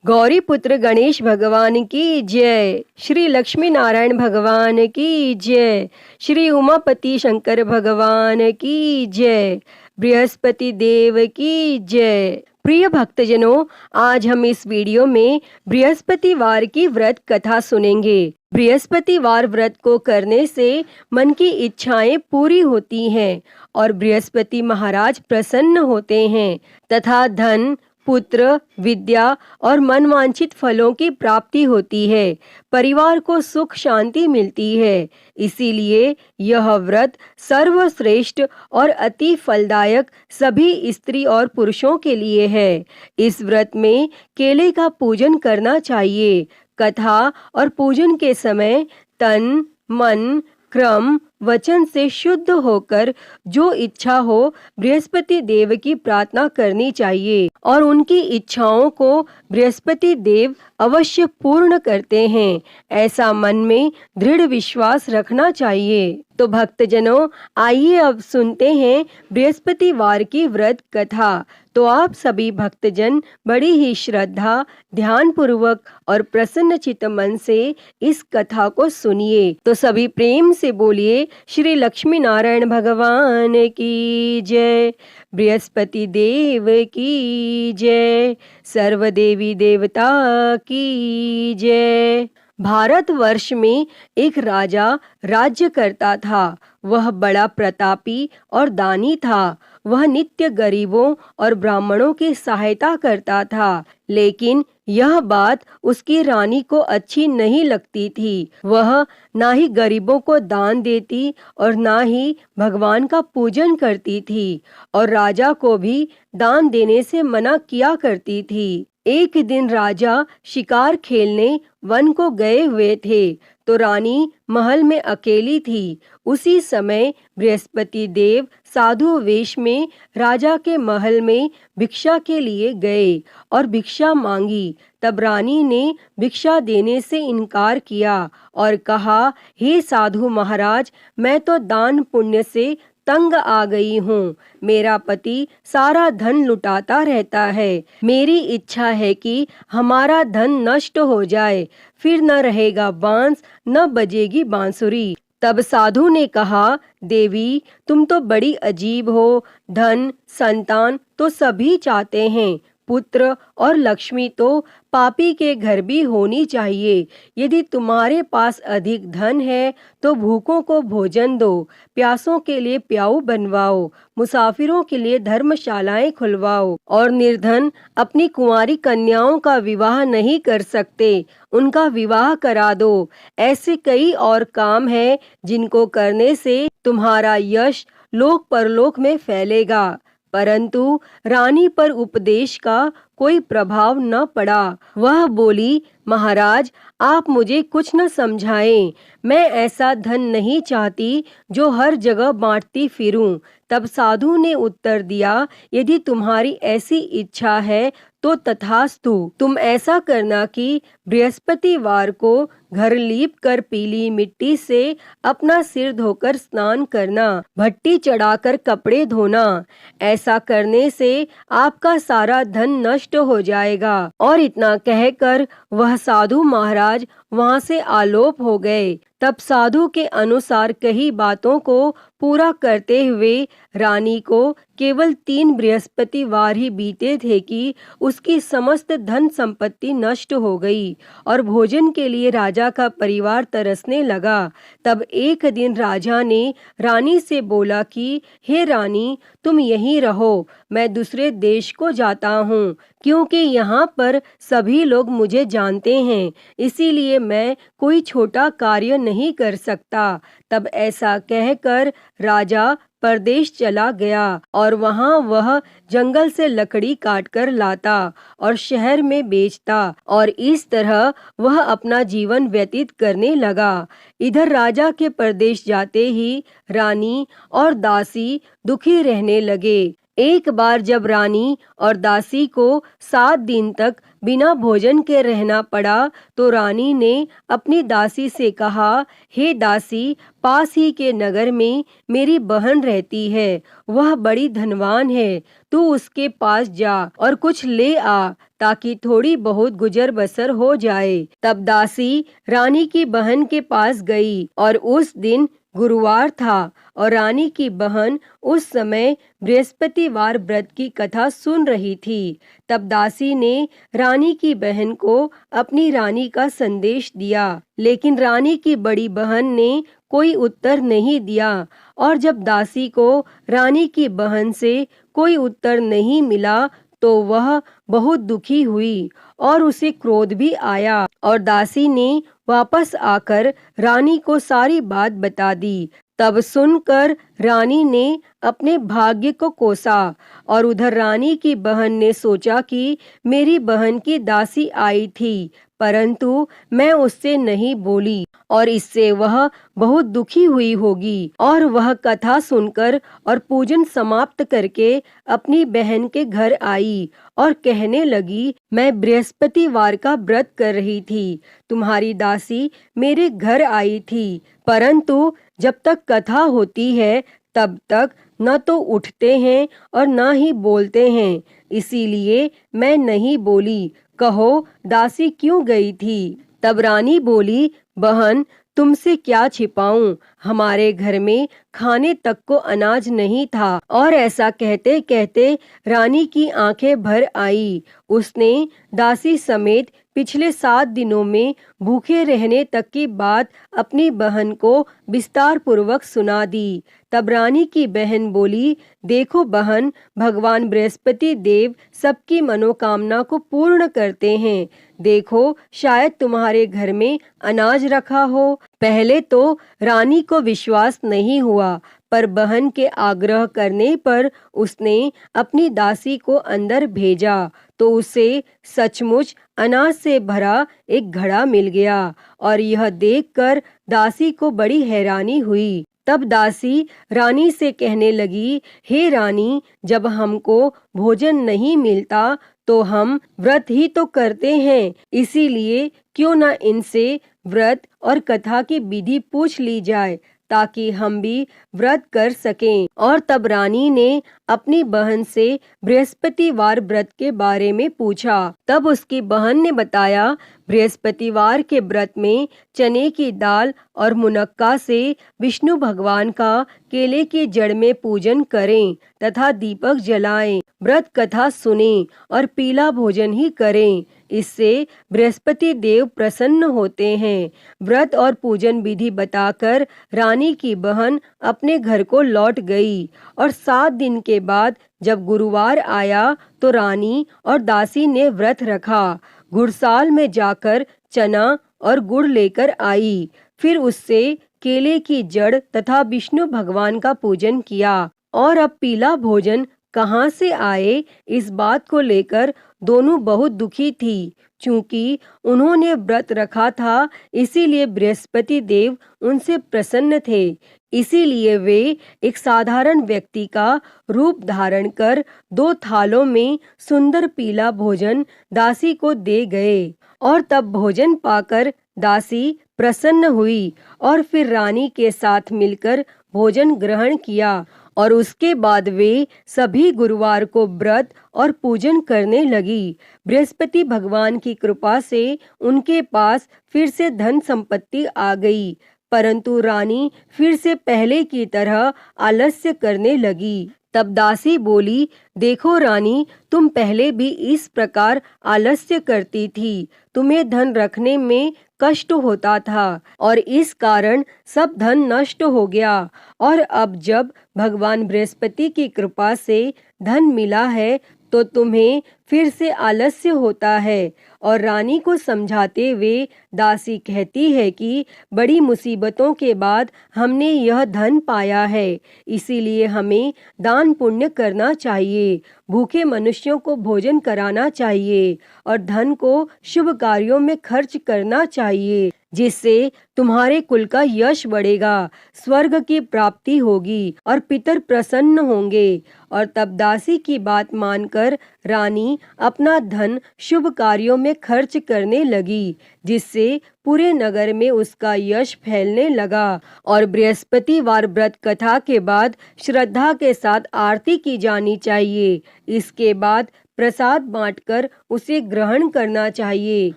गौरी पुत्र गणेश भगवान की जय। श्री लक्ष्मी नारायण भगवान की जय। श्री उमापति शंकर भगवान की जय। बृहस्पति देव की जय। प्रिय भक्तजनों, आज हम इस वीडियो में बृहस्पतिवार की व्रत कथा सुनेंगे। बृहस्पतिवार व्रत को करने से मन की इच्छाएं पूरी होती हैं और बृहस्पति महाराज प्रसन्न होते हैं तथा धन, पुत्र, विद्या और मनवांछित फलों की प्राप्ति होती है। परिवार को सुख शांति मिलती है। इसीलिए यह व्रत सर्वश्रेष्ठ और अति फलदायक सभी स्त्री और पुरुषों के लिए है। इस व्रत में केले का पूजन करना चाहिए। कथा और पूजन के समय तन, मन, क्रम, वचन से शुद्ध होकर जो इच्छा हो बृहस्पति देव की प्रार्थना करनी चाहिए और उनकी इच्छाओं को बृहस्पति देव अवश्य पूर्ण करते हैं, ऐसा मन में दृढ़ विश्वास रखना चाहिए। तो भक्तजनों, आइए अब सुनते हैं बृहस्पतिवार की व्रत कथा। तो आप सभी भक्तजन बड़ी ही श्रद्धा, ध्यान पूर्वक और प्रसन्न चित्त मन से इस कथा को सुनिए। तो सभी प्रेम से बोलिए श्री लक्ष्मी नारायण भगवान की जय। बृहस्पति देव की जय। सर्व देवी देवता की जय। भारतवर्ष में एक राजा राज्य करता था। वह बड़ा प्रतापी और दानी था। वह नित्य गरीबों और ब्राह्मणों की सहायता करता था, लेकिन यह बात उसकी रानी को अच्छी नहीं लगती थी। वह ना ही गरीबों को दान देती और ना ही भगवान का पूजन करती थी और राजा को भी दान देने से मना किया करती थी। एक दिन राजा शिकार खेलने वन को गए हुए थे तो रानी महल में अकेली थी। उसी समय बृहस्पति देव साधु वेश में राजा के महल में भिक्षा के लिए गए और भिक्षा मांगी। तब रानी ने भिक्षा देने से इनकार किया और कहा, हे साधु महाराज, मैं तो दान पुण्य से तंग आ गई हूँ। मेरा पति सारा धन लुटाता रहता है। मेरी इच्छा है कि हमारा धन नष्ट हो जाए, फिर न रहेगा बांस, न बजेगी बांसुरी। तब साधु ने कहा, देवी, तुम तो बड़ी अजीब हो। धन, संतान तो सभी चाहते हैं, पुत्र और लक्ष्मी तो पापी के घर भी होनी चाहिए। यदि तुम्हारे पास अधिक धन है तो भूखों को भोजन दो, प्यासों के लिए प्याऊ बनवाओ, मुसाफिरों के लिए धर्मशालाएं खुलवाओ और निर्धन अपनी कुंवारी कन्याओं का विवाह नहीं कर सकते, उनका विवाह करा दो। ऐसे कई और काम हैं जिनको करने से तुम्हारा यश लोक परलोक में फैलेगा। परंतु रानी पर उपदेश का कोई प्रभाव न पड़ा। वह बोली, महाराज, आप मुझे कुछ न समझाएं। मैं ऐसा धन नहीं चाहती जो हर जगह बांटती फिरूं। तब साधु ने उत्तर दिया, यदि तुम्हारी ऐसी इच्छा है तो तथास्तु। तुम ऐसा करना कि बृहस्पतिवार को घर लीप कर पीली मिट्टी से अपना सिर धोकर स्नान करना, भट्टी चढ़ाकर कपड़े धोना। ऐसा करने से आपका सारा धन नष्ट हो जाएगा। और इतना कहकर वह साधु महाराज वहां से आलोप हो गए। तब साधु के अनुसार कही बातों को पूरा करते हुए रानी को केवल 3 बृहस्पतिवार ही बीते थे कि उसकी समस्त धन संपत्ति नष्ट हो गई और भोजन के लिए राजा का परिवार तरसने लगा। तब एक दिन राजा ने रानी से बोला कि हे रानी, तुम यहीं रहो, मैं दूसरे देश को जाता हूँ, क्योंकि यहाँ पर सभी लोग मुझे जानते हैं, इसीलिए मैं कोई छोटा कार्य नहीं कर सकता। तब ऐसा कहकर राजा परदेश चला गया और वहां वह जंगल से लकड़ी काटकर लाता और शहर में बेचता और इस तरह वह अपना जीवन व्यतीत करने लगा। इधर राजा के परदेश जाते ही रानी और दासी दुखी रहने लगे। एक बार जब रानी और दासी को 7 दिन तक बिना भोजन के रहना पड़ा तो रानी ने अपनी दासी से कहा, हे दासी, पास ही के नगर में मेरी बहन रहती है, वह बड़ी धनवान है, तू उसके पास जा और कुछ ले आ ताकि थोड़ी बहुत गुजर बसर हो जाए। तब दासी रानी की बहन के पास गई और उस दिन गुरुवार था और रानी की बहन उस समय बृहस्पतिवार व्रत की कथा सुन रही थी। तब दासी ने रानी की बहन को अपनी रानी का संदेश दिया, लेकिन रानी की बड़ी बहन ने कोई उत्तर नहीं दिया। और जब दासी को रानी की बहन से कोई उत्तर नहीं मिला तो वह बहुत दुखी हुई और उसे क्रोध भी आया और दासी ने वापस आकर रानी को सारी बात बता दी। तब सुनकर रानी ने अपने भाग्य को कोसा और उधर रानी की बहन ने सोचा कि मेरी बहन की दासी आई थी, परंतु मैं उससे नहीं बोली और इससे वह बहुत दुखी हुई होगी। और वह कथा सुनकर और पूजन समाप्त करके अपनी बहन के घर आई और कहने लगी, मैं बृहस्पतिवार का व्रत कर रही थी, तुम्हारी दासी मेरे घर आई थी, परंतु जब तक कथा होती है तब तक न तो उठते हैं और न ही बोलते हैं, इसीलिए मैं नहीं बोली। कहो दासी क्यों गई थी? तब रानी बोली, बहन तुमसे क्या छिपाऊं, हमारे घर में खाने तक को अनाज नहीं था। और ऐसा कहते कहते रानी की आंखें भर आई। उसने दासी समेत पिछले 7 दिनों में भूखे रहने तक की बात अपनी बहन को विस्तार पूर्वक सुना दी। तब रानी की बहन बोली, देखो बहन, भगवान बृहस्पति देव सबकी मनोकामना को पूर्ण करते हैं। देखो शायद तुम्हारे घर में अनाज रखा हो। पहले तो रानी को विश्वास नहीं हुआ, पर बहन के आग्रह करने पर उसने अपनी दासी को अंदर भेजा तो उसे सचमुच अनाज से भरा एक घड़ा मिल गया और यह देखकर दासी को बड़ी हैरानी हुई। तब दासी रानी से कहने लगी, हे रानी, जब हमको भोजन नहीं मिलता तो हम व्रत ही तो करते हैं, इसीलिए क्यों न इनसे व्रत और कथा की विधि पूछ ली जाए ताकि हम भी व्रत कर सकें। और तब रानी ने अपनी बहन से बृहस्पतिवार व्रत के बारे में पूछा। तब उसकी बहन ने बताया, बृहस्पतिवार के व्रत में चने की दाल और मुनक्का से विष्णु भगवान का केले की जड़ में पूजन करें तथा दीपक जलाएं, व्रत कथा सुनें और पीला भोजन ही करें, इससे बृहस्पति देव प्रसन्न होते हैं। व्रत और पूजन विधि बताकर रानी की बहन अपने घर को लौट गई और 7 दिन के बाद जब गुरुवार आया तो रानी और दासी ने व्रत रखा। गुड़साल में जाकर चना और गुड़ लेकर आई, फिर उससे केले की जड़ तथा विष्णु भगवान का पूजन किया। और अब पीला भोजन कहाँ से आए, इस बात को लेकर दोनों बहुत दुखी थी। चूंकि उन्होंने व्रत रखा था इसीलिए बृहस्पति देव उनसे प्रसन्न थे, इसीलिए वे एक साधारण व्यक्ति का रूप धारण कर 2 थालों में सुंदर पीला भोजन दासी को दे गए। और तब भोजन पाकर दासी प्रसन्न हुई और फिर रानी के साथ मिलकर भोजन ग्रहण किया और उसके बाद वे सभी गुरुवार को व्रत और पूजन करने लगी। बृहस्पति भगवान की कृपा से उनके पास फिर से धन संपत्ति आ गई, परंतु रानी फिर से पहले की तरह आलस्य करने लगी। तब दासी बोली, देखो रानी, तुम पहले भी इस प्रकार आलस्य करती थी, तुम्हें धन रखने में कष्ट होता था और इस कारण सब धन नष्ट हो गया। और अब जब भगवान बृहस्पति की कृपा से धन मिला है तो तुम्हें फिर से आलस्य होता है। और रानी को समझाते हुए दासी कहती है कि बड़ी मुसीबतों के बाद हमने यह धन पाया है, इसीलिए हमें दान पुण्य करना चाहिए, भूखे मनुष्यों को भोजन कराना चाहिए और धन को शुभ कार्यों में खर्च करना चाहिए, जिससे तुम्हारे कुल का यश बढ़ेगा, स्वर्ग की प्राप्ति होगी और पितर प्रसन्न होंगे। और तब दासी की बात मानकर रानी अपना धन शुभ कार्यों में खर्च करने लगी, जिससे पूरे नगर में उसका यश फैलने लगा। और बृहस्पतिवार व्रत कथा के बाद श्रद्धा के साथ आरती की जानी चाहिए। इसके बाद प्रसाद बांटकर उसे ग्रहण करना चाहिए।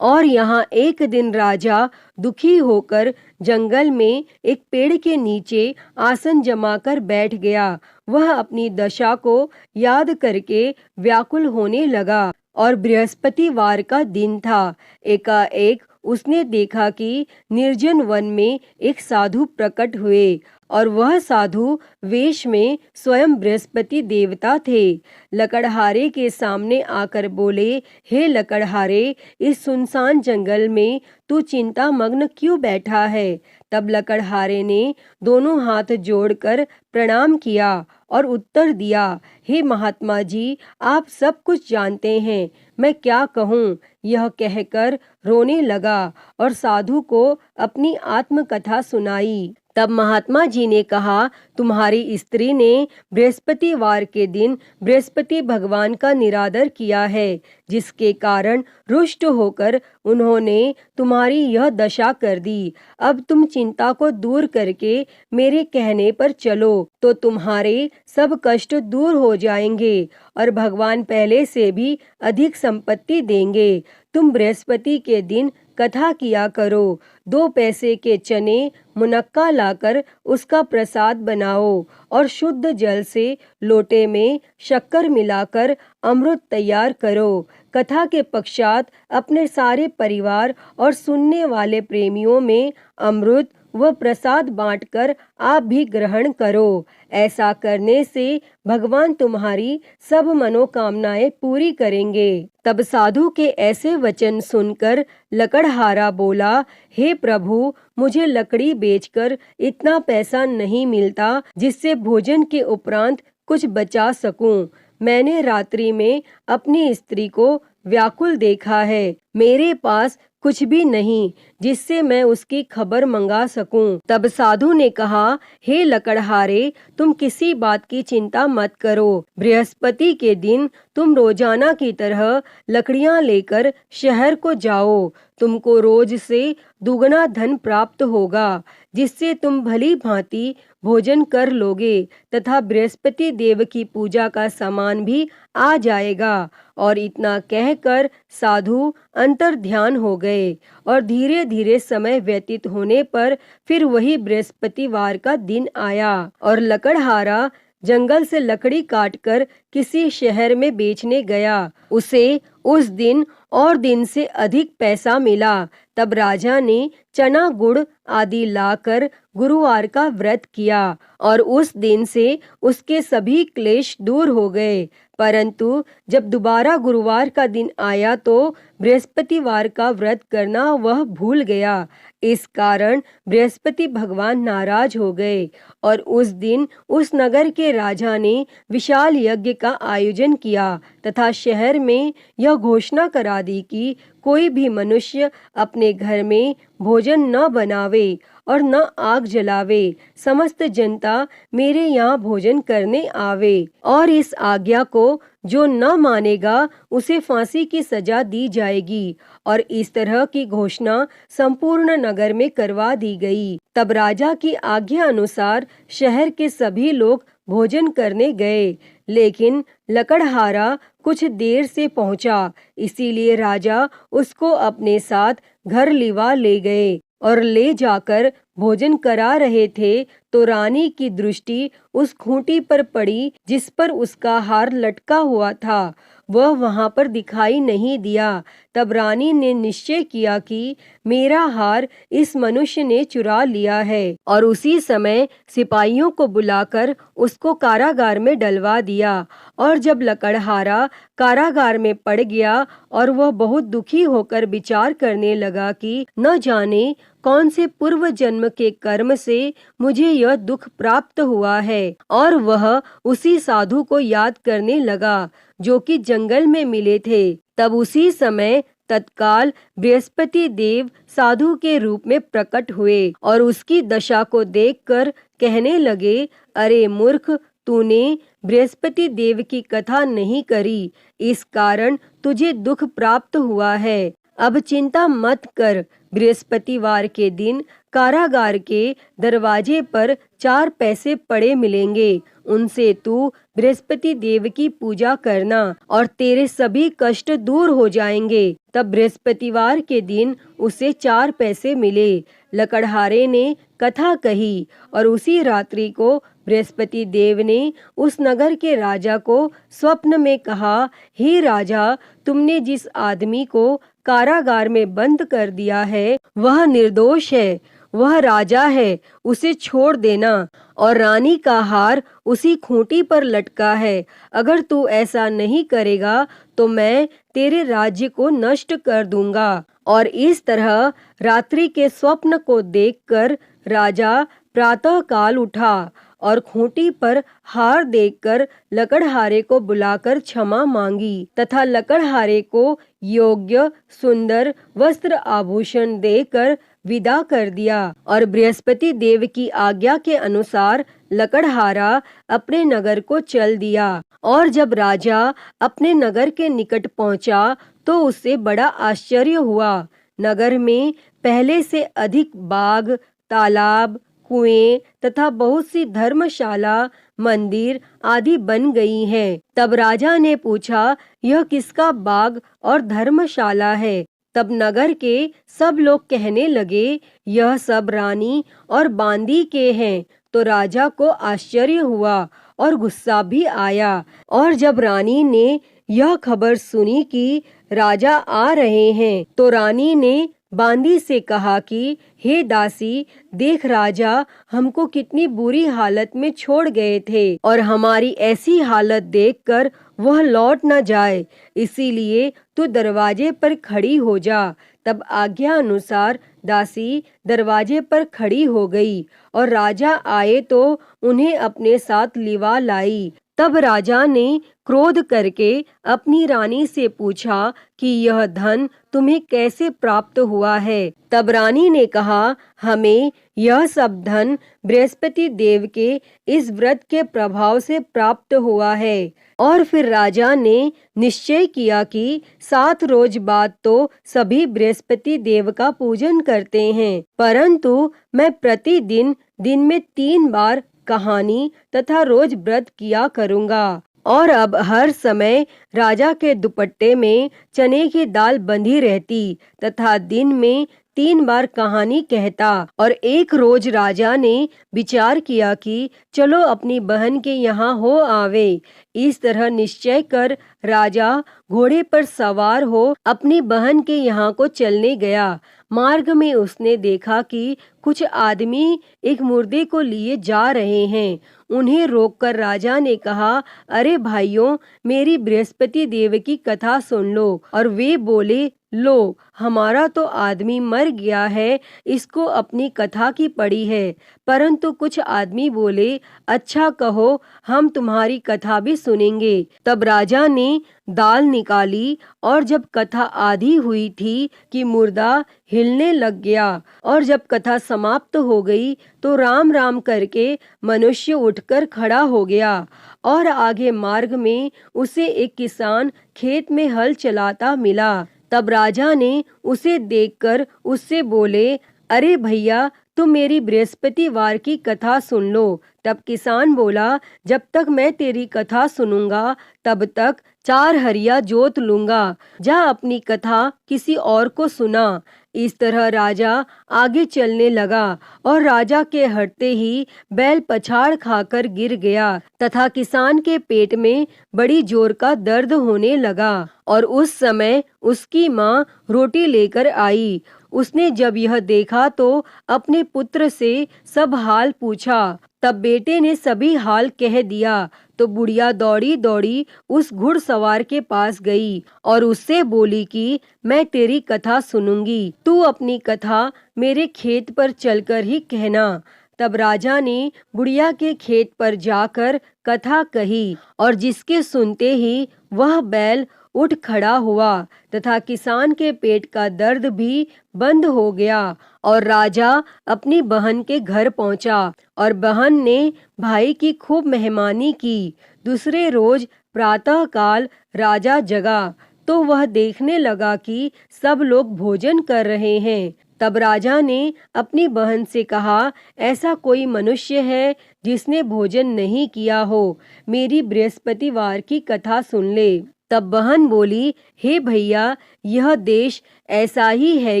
और यहाँ एक दिन राजा दुखी होकर जंगल में एक पेड़ के नीचे आसन जमाकर बैठ गया। वह अपनी दशा को याद करके व्याकुल होने लगा और बृहस्पतिवार का दिन था। एकाएक उसने देखा कि निर्जन वन में एक साधु प्रकट हुए और वह साधु वेश में स्वयं बृहस्पति देवता थे। लकड़हारे के सामने आकर बोले, हे लकड़हारे, इस सुनसान जंगल में तू चिंता मग्न क्यों बैठा है? तब लकड़हारे ने दोनों हाथ जोड़कर प्रणाम किया और उत्तर दिया, हे महात्मा जी, आप सब कुछ जानते हैं, मैं क्या कहूँ? यह कहकर रोने लगा और साधु को अपनी आत्मकथा सुनाई। तब महात्मा जी ने कहा, तुम्हारी स्त्री ने बृहस्पतिवार के दिन बृहस्पति भगवान का निरादर किया है, जिसके कारण रुष्ट होकर उन्होंने तुम्हारी यह दशा कर दी। अब तुम चिंता को दूर करके मेरे कहने पर चलो तो तुम्हारे सब कष्ट दूर हो जाएंगे और भगवान पहले से भी अधिक संपत्ति देंगे। तुम बृहस्पति के दिन कथा किया करो। 2 पैसे के चने मुनक्का लाकर उसका प्रसाद बनाओ और शुद्ध जल से लोटे में शक्कर मिलाकर अमृत तैयार करो। कथा के पश्चात अपने सारे परिवार और सुनने वाले प्रेमियों में अमृत व प्रसाद बांटकर आप भी ग्रहण करो। ऐसा करने से भगवान तुम्हारी सब मनोकामनाएं पूरी करेंगे। तब साधु के ऐसे वचन सुनकर लकड़हारा बोला, हे प्रभु, मुझे लकड़ी बेचकर इतना पैसा नहीं मिलता जिससे भोजन के उपरांत कुछ बचा सकूं। मैंने रात्रि में अपनी स्त्री को व्याकुल देखा है। मेरे पास कुछ भी नहीं जिससे मैं उसकी खबर मंगा सकूं। तब साधु ने कहा, हे लकड़हारे, तुम किसी बात की चिंता मत करो। बृहस्पति के दिन तुम रोजाना की तरह लकड़ियां लेकर शहर को जाओ। तुमको रोज से दुगना धन प्राप्त होगा, जिससे तुम भली भांति भोजन कर लोगे तथा बृहस्पति देव की पूजा का सामान भी आ जाएगा। और इतना कहकर साधु अंतर ध्यान हो गए और धीरे धीरे समय व्यतीत होने पर फिर वही बृहस्पतिवार का दिन आया और लकड़हारा जंगल से लकड़ी काटकर किसी शहर में बेचने गया। उसे उस दिन और दिन से अधिक पैसा मिला। तब राजा ने चना गुड़ आदि लाकर गुरुवार का व्रत किया और उस दिन से उसके सभी क्लेश दूर हो गए। परंतु जब दोबारा गुरुवार का दिन आया तो बृहस्पतिवार का व्रत करना वह भूल गया। इस कारण बृहस्पति भगवान नाराज हो गए और उस दिन उस नगर के राजा ने विशाल यज्ञ का आयोजन किया तथा शहर में यह घोषणा करा दी कि कोई भी मनुष्य अपने घर में भोजन न बनावे और न आग जलावे। समस्त जनता मेरे यहाँ भोजन करने आवे और इस आज्ञा को जो न मानेगा उसे फांसी की सजा दी जाएगी। और इस तरह की घोषणा संपूर्ण नगर में करवा दी गई। तब राजा की आज्ञा अनुसार शहर के सभी लोग भोजन करने गए, लेकिन लकड़हारा कुछ देर से पहुंचा, इसीलिए राजा उसको अपने साथ घर लिवा ले गए और ले जाकर भोजन करा रहे थे तो रानी की दृष्टि उस खूंटी पर पड़ी जिस पर उसका हार लटका हुआ था। वह वहां पर दिखाई नहीं दिया। तब रानी ने निश्चय किया कि मेरा हार इस मनुष्य ने चुरा लिया है और उसी समय सिपाहियों को बुलाकर उसको कारागार में डलवा दिया। और जब लकड़हारा कारागार में पड़ गया और वह बहुत दुखी होकर विचार करने लगा कि न जाने कौन से पूर्व जन्म के कर्म से मुझे यह दुख प्राप्त हुआ है, और वह उसी साधु को याद करने लगा जो कि जंगल में मिले थे। तब उसी समय तत्काल बृहस्पति देव साधु के रूप में प्रकट हुए और उसकी दशा को देखकर कहने लगे, अरे मूर्ख, तूने बृहस्पति देव की कथा नहीं करी, इस कारण तुझे दुख प्राप्त हुआ है। अब चिंता मत कर, बृहस्पतिवार के दिन कारागार के दरवाजे पर 4 पैसे पड़े मिलेंगे, उनसे तू बृहस्पति देव की पूजा करना और तेरे सभी कष्ट दूर हो जाएंगे। तब बृहस्पतिवार के दिन उसे 4 पैसे मिले। लकड़हारे ने कथा कही और उसी रात्रि को बृहस्पति देव ने उस नगर के राजा को स्वप्न में कहा, हे राजा, तुमने जिस आदमी को कारागार में बंद कर दिया है वह निर्दोष है, वह राजा है, उसे छोड़ देना, और रानी का हार उसी खूंटी पर लटका है। अगर तू ऐसा नहीं करेगा तो मैं तेरे राज्य को नष्ट कर दूंगा। और इस तरह रात्रि के स्वप्न को देखकर राजा प्रातः काल उठा और खूंटी पर हार देखकर लकड़हारे को बुलाकर क्षमा मांगी तथा लकड़हारे को योग्य सुंदर वस्त्र आभूषण देकर विदा कर दिया। और बृहस्पति देव की आज्ञा के अनुसार लकड़हारा अपने नगर को चल दिया। और जब राजा अपने नगर के निकट पहुंचा तो उससे बड़ा आश्चर्य हुआ। नगर में पहले से अधिक बाग, तालाब, कुएं तथा बहुत सी धर्मशाला, मंदिर आदि बन गई हैं। तब राजा ने पूछा, यह किसका बाग और धर्मशाला है? तब नगर के सब लोग कहने लगे, यह सब रानी और बांदी के हैं। तो राजा को आश्चर्य हुआ और गुस्सा भी आया। और जब रानी ने यह खबर सुनी कि राजा आ रहे हैं तो रानी ने बांदी से कहा कि हे दासी, देख राजा हमको कितनी बुरी हालत में छोड़ गए थे और हमारी ऐसी हालत देखकर वह लौट न जाए, इसीलिए तू दरवाजे पर खड़ी हो जा। तब आज्ञा अनुसार दासी दरवाजे पर खड़ी हो गई और राजा आए तो उन्हें अपने साथ लिवा लाई। तब राजा ने क्रोध करके अपनी रानी से पूछा कि यह धन तुम्हें कैसे प्राप्त हुआ है? तब रानी ने कहा, हमें यह सब धन बृहस्पति देव के इस व्रत के प्रभाव से प्राप्त हुआ है। और फिर राजा ने निश्चय किया कि 7 रोज बाद तो सभी बृहस्पति देव का पूजन करते हैं, परंतु मैं प्रतिदिन दिन में 3 बार कहानी तथा रोज व्रत किया करूँगा। और अब हर समय राजा के दुपट्टे में चने की दाल बंधी रहती तथा दिन में 3 बार कहानी कहता। और एक रोज राजा ने विचार किया कि चलो अपनी बहन के यहाँ हो आवे। इस तरह निश्चय कर राजा घोड़े पर सवार हो अपनी बहन के यहाँ को चलने गया। मार्ग में उसने देखा कि कुछ आदमी एक मुर्दे को लिए जा रहे हैं। उन्हें रोककर राजा ने कहा, अरे भाइयों, मेरी बृहस्पति देव की कथा सुन लो। और वे बोले, लो, हमारा तो आदमी मर गया है, इसको अपनी कथा की पड़ी है। परंतु कुछ आदमी बोले, अच्छा कहो, हम तुम्हारी कथा भी सुनेंगे। तब राजा ने दाल निकाली और जब कथा आधी हुई थी कि मुर्दा हिलने लग गया। और जब कथा समाप्त हो गई तो राम राम करके मनुष्य उठकर खड़ा हो गया। और आगे मार्ग में उसे एक किसान खेत में हल चलाता मिला। तब राजा ने उसे देखकर उससे बोले, अरे भैया, तुम मेरी बृहस्पतिवार की कथा सुन लो। तब किसान बोला, जब तक मैं तेरी कथा सुनूंगा तब तक 4 हरिया जोत लूंगा। जा अपनी कथा किसी और को सुना। इस तरह राजा आगे चलने लगा और राजा के हटते ही बैल पछाड़ खाकर गिर गया तथा किसान के पेट में बड़ी जोर का दर्द होने लगा। और उस समय उसकी माँ रोटी लेकर आई। उसने जब यह देखा तो अपने पुत्र से सब हाल पूछा। तब बेटे ने सभी हाल कह दिया। तो बुढ़िया दौड़ी दौड़ी उस घुड़सवार के पास गई और उससे बोली कि मैं तेरी कथा सुनूंगी, तू अपनी कथा मेरे खेत पर चलकर ही कहना। तब राजा ने बुढ़िया के खेत पर जाकर कथा कही और जिसके सुनते ही वह बैल उठ खड़ा हुआ तथा किसान के पेट का दर्द भी बंद हो गया। और राजा अपनी बहन के घर पहुंचा और बहन ने भाई की खूब मेहमानी की। दूसरे रोज प्रातः काल राजा जगा तो वह देखने लगा कि सब लोग भोजन कर रहे हैं। तब राजा ने अपनी बहन से कहा, ऐसा कोई मनुष्य है जिसने भोजन नहीं किया हो, मेरी बृहस्पतिवार की कथा सुन ले। तब बहन बोली, हे भैया, यह देश ऐसा ही है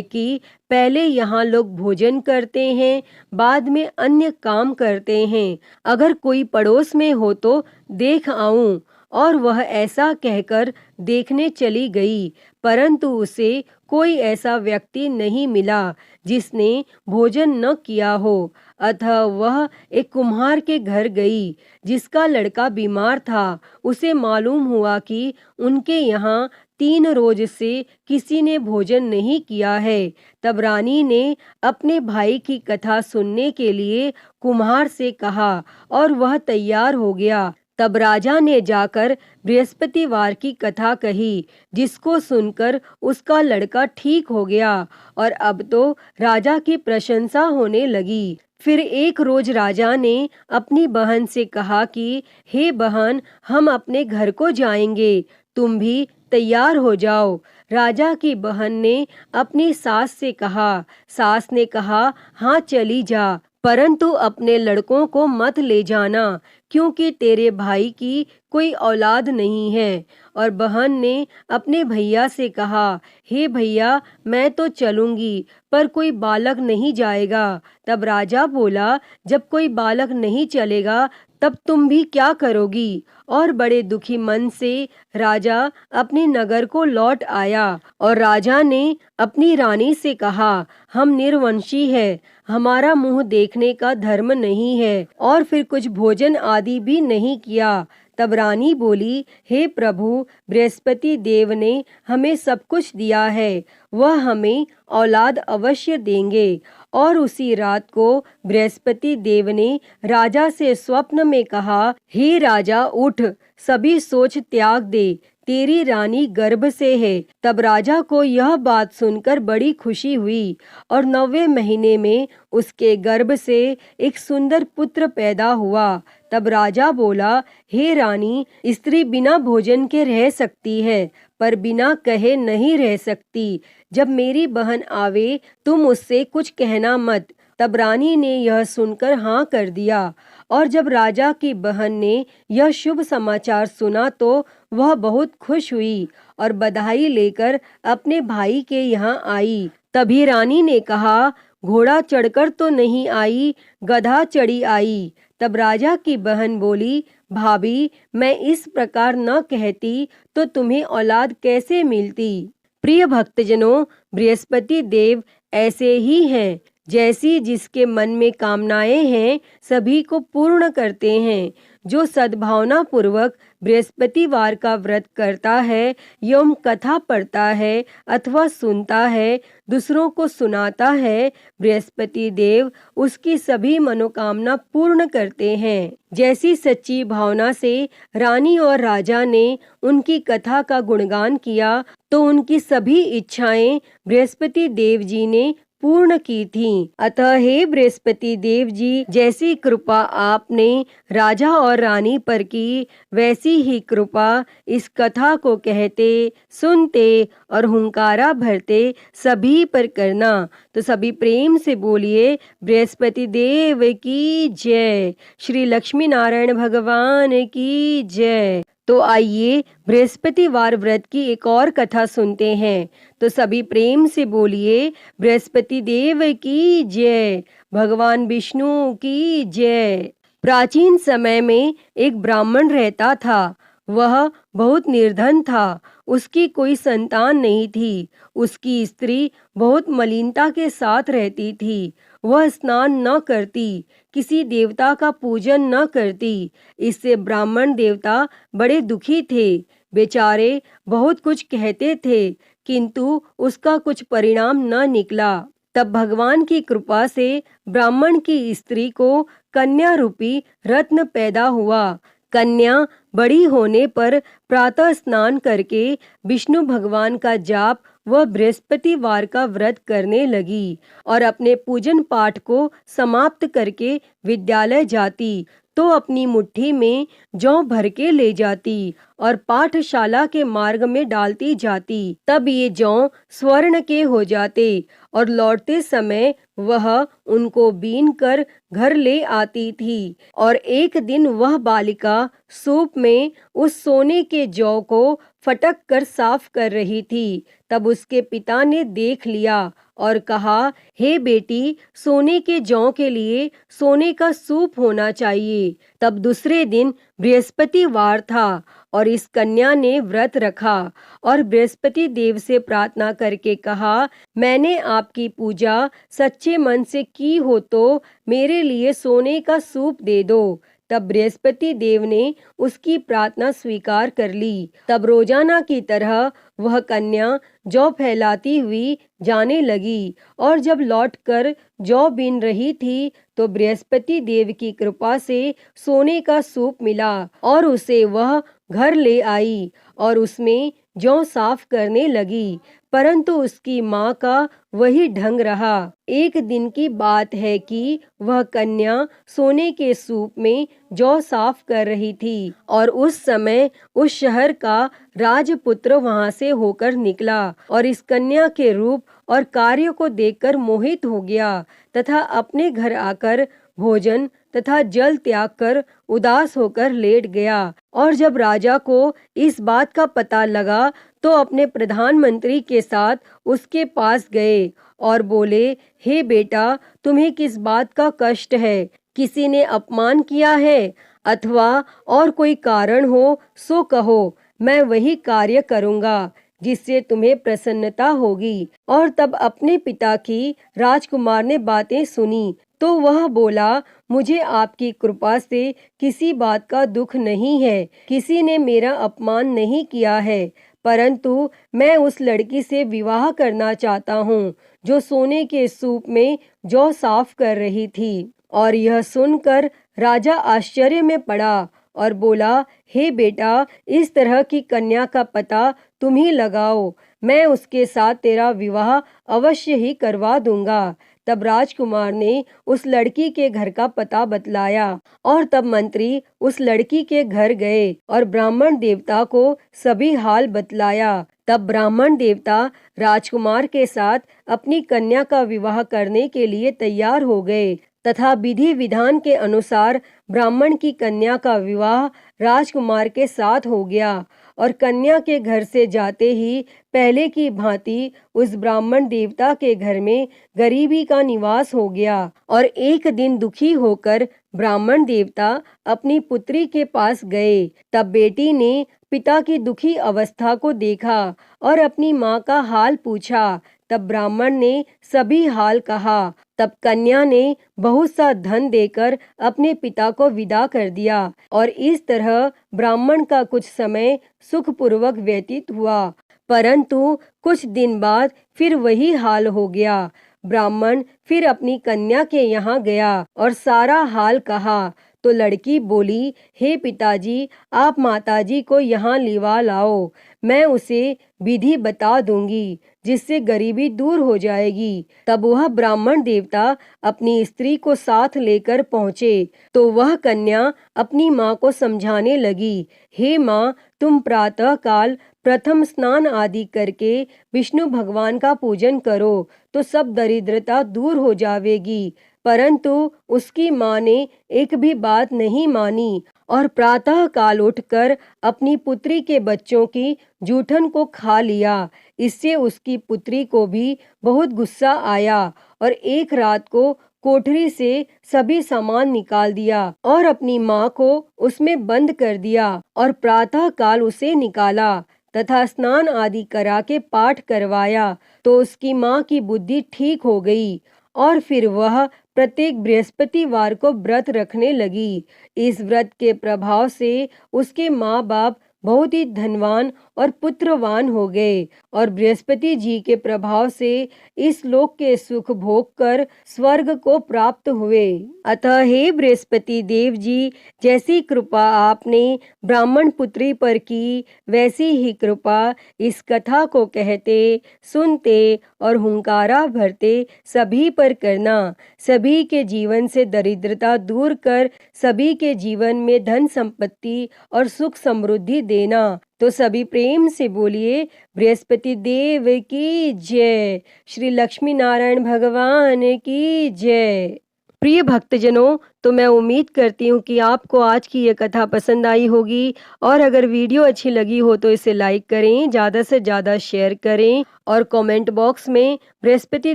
कि पहले यहाँ लोग भोजन करते हैं, बाद में अन्य काम करते हैं। अगर कोई पड़ोस में हो तो देख आऊं। और वह ऐसा कहकर देखने चली गई, परंतु उसे कोई ऐसा व्यक्ति नहीं मिला जिसने भोजन न किया हो। अतः वह एक कुम्हार के घर गई जिसका लड़का बीमार था। उसे मालूम हुआ कि उनके यहाँ 3 रोज से किसी ने भोजन नहीं किया है। तब रानी ने अपने भाई की कथा सुनने के लिए कुम्हार से कहा और वह तैयार हो गया। तब राजा ने जाकर बृहस्पतिवार की कथा कही, जिसको सुनकर उसका लड़का ठीक हो गया और अब तो राजा की प्रशंसा होने लगी। फिर एक रोज राजा ने अपनी बहन से कहा कि हे बहन, हम अपने घर को जाएंगे, तुम भी तैयार हो जाओ। राजा की बहन ने अपनी सास से कहा। सास ने कहा, हाँ चली जा, परंतु अपने लड़कों को मत ले जाना, क्योंकि तेरे भाई की कोई औलाद नहीं है। और बहन ने अपने भैया से कहा, हे भैया, मैं तो चलूंगी, पर कोई बालक नहीं जाएगा। तब राजा बोला, जब कोई बालक नहीं चलेगा तब तुम भी क्या करोगी? और बड़े दुखी मन से राजा अपने नगर को लौट आया। और राजा ने अपनी रानी से कहा, हम निर्वंशी है, हमारा मुंह देखने का धर्म नहीं है, और फिर कुछ भोजन आदि भी नहीं किया। तब रानी बोली, हे प्रभु, बृहस्पति देव ने हमें सब कुछ दिया है, वह हमें औलाद अवश्य देंगे। और उसी रात को बृहस्पति देव ने राजा से स्वप्न में कहा, हे राजा, उठ, सभी सोच त्याग दे, तेरी रानी गर्भ से है। तब राजा को यह बात सुनकर बड़ी खुशी हुई और 9वें महीने में उसके गर्भ से एक सुंदर पुत्र पैदा हुआ। तब राजा बोला, हे रानी, स्त्री बिना भोजन के रह सकती है, पर बिना कहे नहीं रह सकती। जब मेरी बहन आवे तुम उससे कुछ कहना मत। तब रानी ने यह सुनकर हाँ कर दिया। और जब राजा की बहन ने यह शुभ समाचार सुना तो वह बहुत खुश हुई और बधाई लेकर अपने भाई के यहाँ आई। तभी रानी ने कहा, घोड़ा चढ़कर तो नहीं आई, गधा चढ़ी आई। तब राजा की बहन बोली, भाभी, मैं इस प्रकार न कहती तो तुम्हें औलाद कैसे मिलती। प्रिय भक्तजनों, बृहस्पति देव ऐसे ही हैं, जैसी जिसके मन में कामनाएं हैं सभी को पूर्ण करते हैं। जो सद्भावना पूर्वक बृहस्पतिवार का व्रत करता है एवं कथा पढ़ता है अथवा सुनता है, दूसरों को सुनाता है, बृहस्पति देव उसकी सभी मनोकामना पूर्ण करते हैं। जैसी सच्ची भावना से रानी और राजा ने उनकी कथा का गुणगान किया तो उनकी सभी इच्छाएं बृहस्पति देव जी ने पूर्ण की थीं। अतः हे बृहस्पति देव जी, जैसी कृपा आपने राजा और रानी पर की, वैसी ही कृपा इस कथा को कहते, सुनते और हुंकारा भरते सभी पर करना। तो सभी प्रेम से बोलिए, बृहस्पति देव की जय, श्री लक्ष्मी नारायण भगवान की जय। तो आइए बृहस्पतिवार व्रत की एक और कथा सुनते हैं। तो सभी प्रेम से बोलिए, बृहस्पति देव की जय, भगवान विष्णु की जय। प्राचीन समय में एक ब्राह्मण रहता था। वह बहुत निर्धन था, उसकी कोई संतान नहीं थी। उसकी स्त्री बहुत मलिनता के साथ रहती थी। वह स्नान न करती, किसी देवता का पूजन न करती। इससे ब्राह्मण देवता बड़े दुखी थे। बेचारे बहुत कुछ कहते थे, किंतु उसका कुछ परिणाम न निकला। तब भगवान की कृपा से ब्राह्मण की स्त्री को कन्या रूपी रत्न पैदा हुआ। कन्या बड़ी होने पर प्रातः स्नान करके विष्णु भगवान का जाप व बृहस्पतिवार का व्रत करने लगी और अपने पूजन पाठ को समाप्त करके विद्यालय जाती तो अपनी मुट्ठी में जौ भर के ले जाती और पाठशाला के मार्ग में डालती जाती। तब ये जौ स्वर्ण के हो जाते और लौटते समय वह उनको बीन कर घर ले आती थी। और एक दिन वह बालिका सूप में उस सोने के जौ को फटक कर साफ कर रही थी। तब उसके पिता ने देख लिया और कहा, हे बेटी, सोने के जौ के लिए सोने का सूप होना चाहिए। तब दूसरे दिन बृहस्पतिवार था और इस कन्या ने व्रत रखा और बृहस्पति देव से प्रार्थना करके कहा, मैंने आपकी पूजा सच्चे मन से की हो तो मेरे लिए सोने का सूप दे दो। तब बृहस्पति देव ने उसकी प्रार्थना स्वीकार कर ली। तब रोजाना की तरह वह कन्या जौ फैलाती हुई जाने लगी और जब लौटकर जौ बीन रही थी तो बृहस्पति देव की कृपा से सोने का सूप मिला और उसे वह घर ले आई और उसमें जौ साफ करने लगी। परंतु उसकी माँ का वही ढंग रहा। एक दिन की बात है कि वह कन्या सोने के सूप में जौ साफ कर रही थी और उस समय उस शहर का राजपुत्र वहां से होकर निकला और इस कन्या के रूप और कार्य को देखकर मोहित हो गया तथा अपने घर आकर भोजन तथा जल त्याग कर उदास होकर लेट गया। और जब राजा को इस बात का पता लगा तो अपने प्रधानमंत्री के साथ उसके पास गए और बोले, हे बेटा, तुम्हें किस बात का कष्ट है? किसी ने अपमान किया है अथवा और कोई कारण हो सो कहो, मैं वही कार्य करूँगा जिससे तुम्हें प्रसन्नता होगी। और तब अपने पिता की राजकुमार ने बातें सुनी तो वह बोला, मुझे आपकी कृपा से किसी बात का दुख नहीं है, किसी ने मेरा अपमान नहीं किया है, परंतु मैं उस लड़की से विवाह करना चाहता हूँ जो सोने के सूप में जौ साफ कर रही थी। और यह सुनकर राजा आश्चर्य में पड़ा और बोला, हे बेटा, इस तरह की कन्या का पता तुम ही लगाओ, मैं उसके साथ तेरा विवाह अवश्य ही करवा दूंगा। तब राजकुमार ने उस लड़की के घर का पता बतलाया और तब मंत्री उस लड़की के घर गए और ब्राह्मण देवता को सभी हाल बतलाया। तब ब्राह्मण देवता राजकुमार के साथ अपनी कन्या का विवाह करने के लिए तैयार हो गए तथा विधि विधान के अनुसार ब्राह्मण की कन्या का विवाह राजकुमार के साथ हो गया। और कन्या के घर से जाते ही पहले की भांति उस ब्राह्मण देवता के घर में गरीबी का निवास हो गया। और एक दिन दुखी होकर ब्राह्मण देवता अपनी पुत्री के पास गए। तब बेटी ने पिता की दुखी अवस्था को देखा और अपनी माँ का हाल पूछा। तब ब्राह्मण ने सभी हाल कहा। तब कन्या ने बहुत सा धन देकर अपने पिता को विदा कर दिया और इस तरह ब्राह्मण का कुछ समय सुखपूर्वक व्यतीत हुआ। परंतु कुछ दिन बाद फिर वही हाल हो गया। ब्राह्मण फिर अपनी कन्या के यहाँ गया और सारा हाल कहा तो लड़की बोली, हे पिताजी, आप माताजी को यहाँ लिवा लाओ, मैं उसे विधि बता दूंगी जिससे गरीबी दूर हो जाएगी। तब वह ब्राह्मण देवता अपनी स्त्री को साथ लेकर पहुँचे तो वह कन्या अपनी माँ को समझाने लगी, हे माँ, तुम प्रातः काल प्रथम स्नान आदि करके विष्णु भगवान का पूजन करो तो सब दरिद्रता दूर हो जाएगी। परंतु उसकी माँ ने एक भी बात नहीं मानी और प्रातः काल उठकर अपनी पुत्री के बच्चों की जूठन को खा लिया। इससे उसकी पुत्री को भी बहुत गुस्सा आया और एक रात को कोठरी से सभी सामान निकाल दिया और अपनी माँ को उसमें बंद कर दिया और प्रातः काल उसे निकाला तथा स्नान आदि करा के पाठ करवाया तो उसकी माँ की बुद्धि ठीक हो गई और फिर वह प्रत्येक बृहस्पतिवार को व्रत रखने लगी। इस व्रत के प्रभाव से उसके माँ बाप बहुत ही धनवान और पुत्रवान हो गए और बृहस्पति जी के प्रभाव से इस लोक के सुख भोग कर स्वर्ग को प्राप्त हुए। अतः हे बृहस्पति देव जी, जैसी कृपा आपने ब्राह्मण पुत्री पर की, वैसी ही कृपा इस कथा को कहते, सुनते और हुंकारा भरते सभी पर करना। सभी के जीवन से दरिद्रता दूर कर सभी के जीवन में धन संपत्ति और सुख समृद्धि देना। तो सभी प्रेम से बोलिए बृहस्पति देव की जय, श्री लक्ष्मी नारायण भगवान की जय। प्रिय भक्तजनों, तो मैं उम्मीद करती हूँ कि आपको आज की ये कथा पसंद आई होगी और अगर वीडियो अच्छी लगी हो तो इसे लाइक करें, ज़्यादा से ज़्यादा शेयर करें और कमेंट बॉक्स में बृहस्पति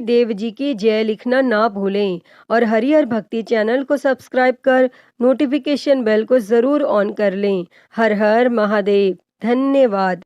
देव जी की जय लिखना ना भूलें और हरिहर भक्ति चैनल को सब्सक्राइब कर नोटिफिकेशन बेल को ज़रूर ऑन कर लें। हर हर महादेव। धन्यवाद।